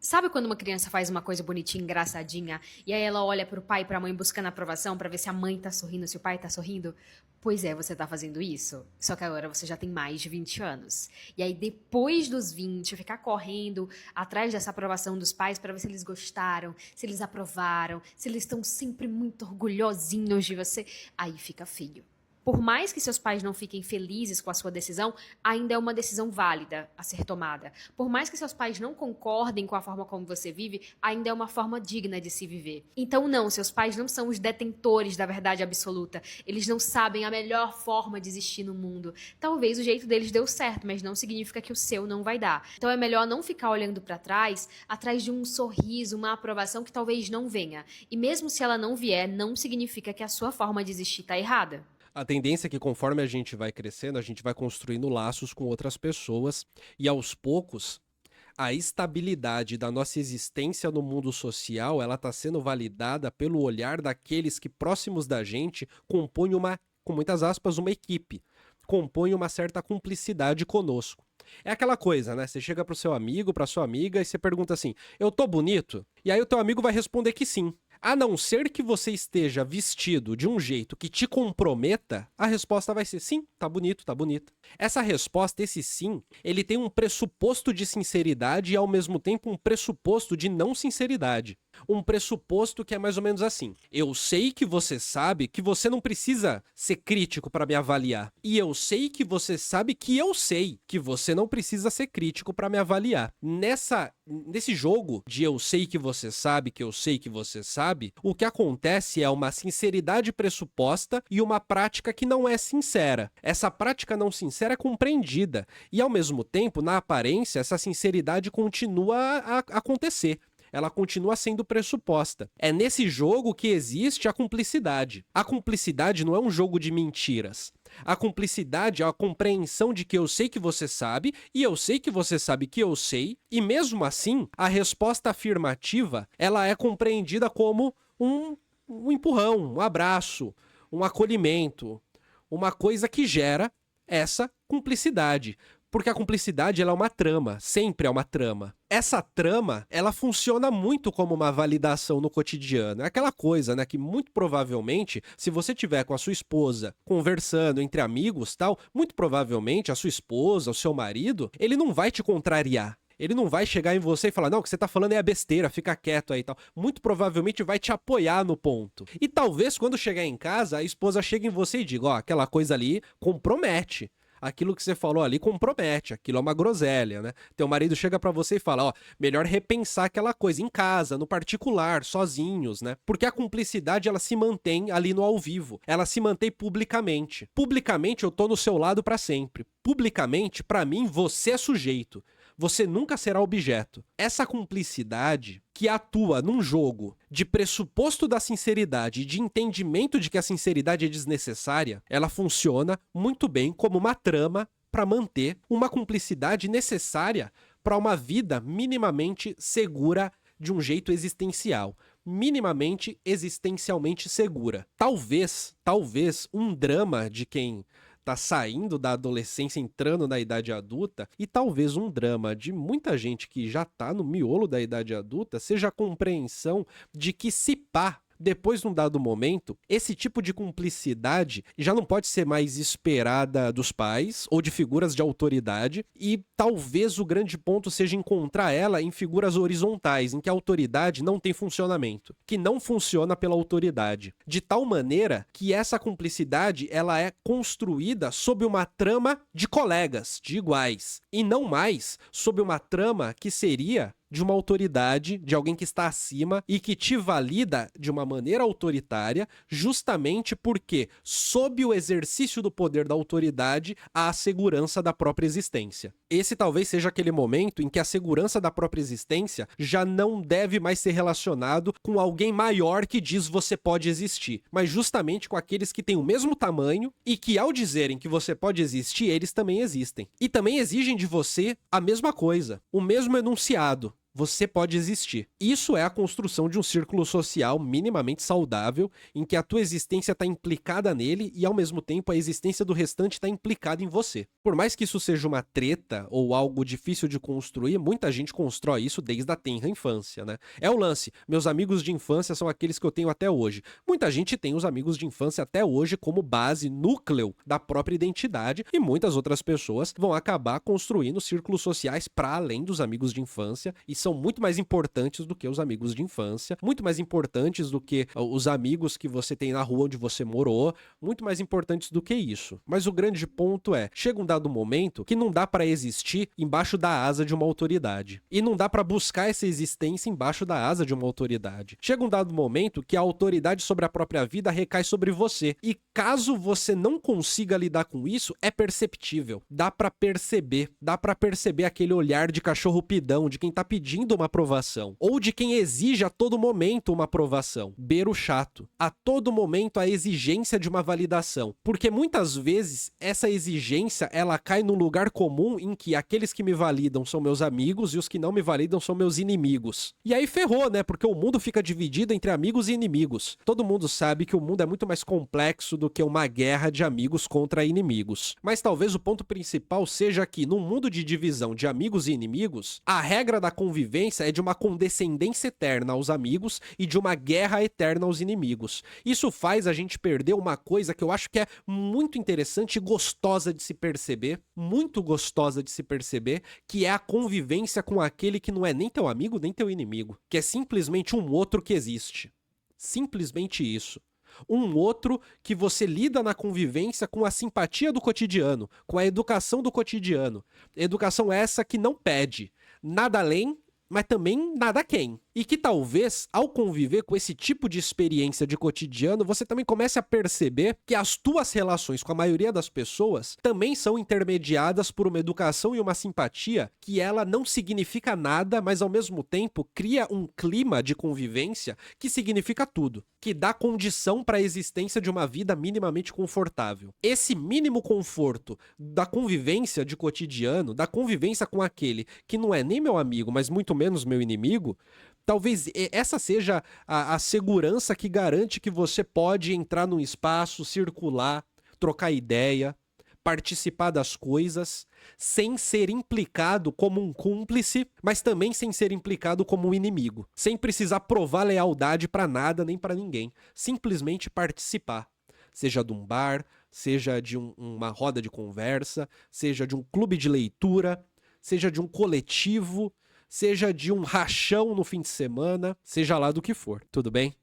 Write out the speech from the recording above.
Sabe quando uma criança faz uma coisa bonitinha, engraçadinha, e aí ela olha pro pai e pra mãe buscando aprovação pra ver se a mãe tá sorrindo, se o pai tá sorrindo? Pois é, você tá fazendo isso. Só que agora você já tem mais de 20 anos. E aí depois dos 20, ficar correndo atrás dessa aprovação dos pais pra ver se eles gostaram, se eles aprovaram, se eles estão sempre muito orgulhosinhos de você, aí fica feio. Por mais que seus pais não fiquem felizes com a sua decisão, ainda é uma decisão válida a ser tomada. Por mais que seus pais não concordem com a forma como você vive, ainda é uma forma digna de se viver. Então, não, seus pais não são os detentores da verdade absoluta. Eles não sabem a melhor forma de existir no mundo. Talvez o jeito deles deu certo, mas não significa que o seu não vai dar. Então, é melhor não ficar olhando para trás, atrás de um sorriso, uma aprovação que talvez não venha. E mesmo se ela não vier, não significa que a sua forma de existir está errada. A tendência é que conforme a gente vai crescendo, a gente vai construindo laços com outras pessoas e aos poucos a estabilidade da nossa existência no mundo social, ela está sendo validada pelo olhar daqueles que próximos da gente compõem uma, com muitas aspas, uma equipe, compõem uma certa cumplicidade conosco. É aquela coisa, né? Você chega pro seu amigo, pra sua amiga e você pergunta assim: "Eu tô bonito?" E aí o teu amigo vai responder que sim. A não ser que você esteja vestido de um jeito que te comprometa, a resposta vai ser sim, tá bonito, tá bonita. Essa resposta, esse sim, ele tem um pressuposto de sinceridade e ao mesmo tempo um pressuposto de não sinceridade. Um pressuposto que é mais ou menos assim: eu sei que você sabe que você não precisa ser crítico para me avaliar. E eu sei que você sabe que eu sei que você não precisa ser crítico para me avaliar. Nesse jogo de eu sei que você sabe, que eu sei que você sabe, o que acontece é uma sinceridade pressuposta e uma prática que não é sincera. Essa prática não sincera é compreendida e, ao mesmo tempo, na aparência, essa sinceridade continua a acontecer. Ela continua sendo pressuposta. É nesse jogo que existe a cumplicidade. A cumplicidade não é um jogo de mentiras. A cumplicidade é a compreensão de que eu sei que você sabe e eu sei que você sabe que eu sei, e mesmo assim, a resposta afirmativa, ela é compreendida como um empurrão, um abraço, um acolhimento, uma coisa que gera essa cumplicidade. Porque a cumplicidade ela é uma trama, sempre é uma trama. Essa trama, ela funciona muito como uma validação no cotidiano. É aquela coisa, né, que muito provavelmente, se você tiver com a sua esposa conversando entre amigos, tal, muito provavelmente a sua esposa, o seu marido, ele não vai te contrariar. Ele não vai chegar em você e falar: "Não, o que você tá falando é besteira, fica quieto aí e tal." Muito provavelmente vai te apoiar no ponto. E talvez quando chegar em casa, a esposa chegue em você e diga: "Ó, aquela coisa ali compromete. Aquilo que você falou ali compromete, aquilo é uma groselha, né?" Teu marido chega pra você e fala: "Ó, melhor repensar aquela coisa em casa, no particular, sozinhos, né?" Porque a cumplicidade ela se mantém ali no ao vivo, ela se mantém publicamente. Publicamente eu tô no seu lado pra sempre. Publicamente, pra mim, você é sujeito. Você nunca será objeto. Essa cumplicidade que atua num jogo de pressuposto da sinceridade e de entendimento de que a sinceridade é desnecessária, ela funciona muito bem como uma trama para manter uma cumplicidade necessária para uma vida minimamente segura de um jeito existencial. Minimamente existencialmente segura. Talvez um drama de quem tá saindo da adolescência, entrando na idade adulta, e talvez um drama de muita gente que já tá no miolo da idade adulta, seja a compreensão de que se pá, depois de um dado momento, esse tipo de cumplicidade já não pode ser mais esperada dos pais ou de figuras de autoridade, e talvez o grande ponto seja encontrar ela em figuras horizontais, em que a autoridade não tem funcionamento, que não funciona pela autoridade, de tal maneira que essa cumplicidade ela é construída sob uma trama de colegas, de iguais, e não mais sob uma trama que seria de uma autoridade, de alguém que está acima e que te valida de uma maneira autoritária, justamente porque, sob o exercício do poder da autoridade, há a segurança da própria existência. Esse talvez seja aquele momento em que a segurança da própria existência já não deve mais ser relacionado com alguém maior que diz você pode existir, mas justamente com aqueles que têm o mesmo tamanho e que, ao dizerem que você pode existir, eles também existem. E também exigem de você a mesma coisa, o mesmo enunciado. você pode existir. Isso é a construção de um círculo social minimamente saudável, em que a tua existência está implicada nele e, ao mesmo tempo, a existência do restante está implicada em você. Por mais que isso seja uma treta ou algo difícil de construir, muita gente constrói isso desde a tenra infância, né? É o lance. Meus amigos de infância são aqueles que eu tenho até hoje. Muita gente tem os amigos de infância até hoje como base, núcleo da própria identidade, e muitas outras pessoas vão acabar construindo círculos sociais para além dos amigos de infância e são muito mais importantes do que os amigos de infância, muito mais importantes do que os amigos que você tem na rua onde você morou, muito mais importantes do que isso. Mas o grande ponto é, chega um dado momento que não dá para existir embaixo da asa de uma autoridade. E não dá para buscar essa existência embaixo da asa de uma autoridade. Chega um dado momento que a autoridade sobre a própria vida recai sobre você. E caso você não consiga lidar com isso, é perceptível. Dá para perceber aquele olhar de cachorro pidão, de quem tá pedindo uma aprovação, ou de quem exige a todo momento uma aprovação. Beiro chato. A todo momento a exigência de uma validação. Porque muitas vezes essa exigência, ela cai num lugar comum em que aqueles que me validam são meus amigos e os que não me validam são meus inimigos. E aí ferrou, né? Porque o mundo fica dividido entre amigos e inimigos. Todo mundo sabe que o mundo é muito mais complexo do que uma guerra de amigos contra inimigos. Mas talvez o ponto principal seja que, num mundo de divisão de amigos e inimigos, a regra da convivência é de uma condescendência eterna aos amigos e de uma guerra eterna aos inimigos. Isso faz a gente perder uma coisa que eu acho que é muito interessante e gostosa de se perceber, muito gostosa de se perceber, que é a convivência com aquele que não é nem teu amigo nem teu inimigo, que é simplesmente um outro que existe. Simplesmente isso. Um outro que você lida na convivência com a simpatia do cotidiano, com a educação do cotidiano. Educação essa que não pede nada além, mas também nada quem. E que talvez, ao conviver com esse tipo de experiência de cotidiano, você também comece a perceber que as tuas relações com a maioria das pessoas também são intermediadas por uma educação e uma simpatia que ela não significa nada, mas ao mesmo tempo cria um clima de convivência que significa tudo, que dá condição para a existência de uma vida minimamente confortável. Esse mínimo conforto da convivência de cotidiano, da convivência com aquele que não é nem meu amigo, mas muito menos meu inimigo, talvez essa seja a segurança que garante que você pode entrar num espaço, circular, trocar ideia, participar das coisas, sem ser implicado como um cúmplice, mas também sem ser implicado como um inimigo. Sem precisar provar lealdade pra nada nem pra ninguém. Simplesmente participar. Seja de um bar, seja de uma roda de conversa, seja de um clube de leitura, seja de um coletivo, seja de um rachão no fim de semana, seja lá do que for, tudo bem?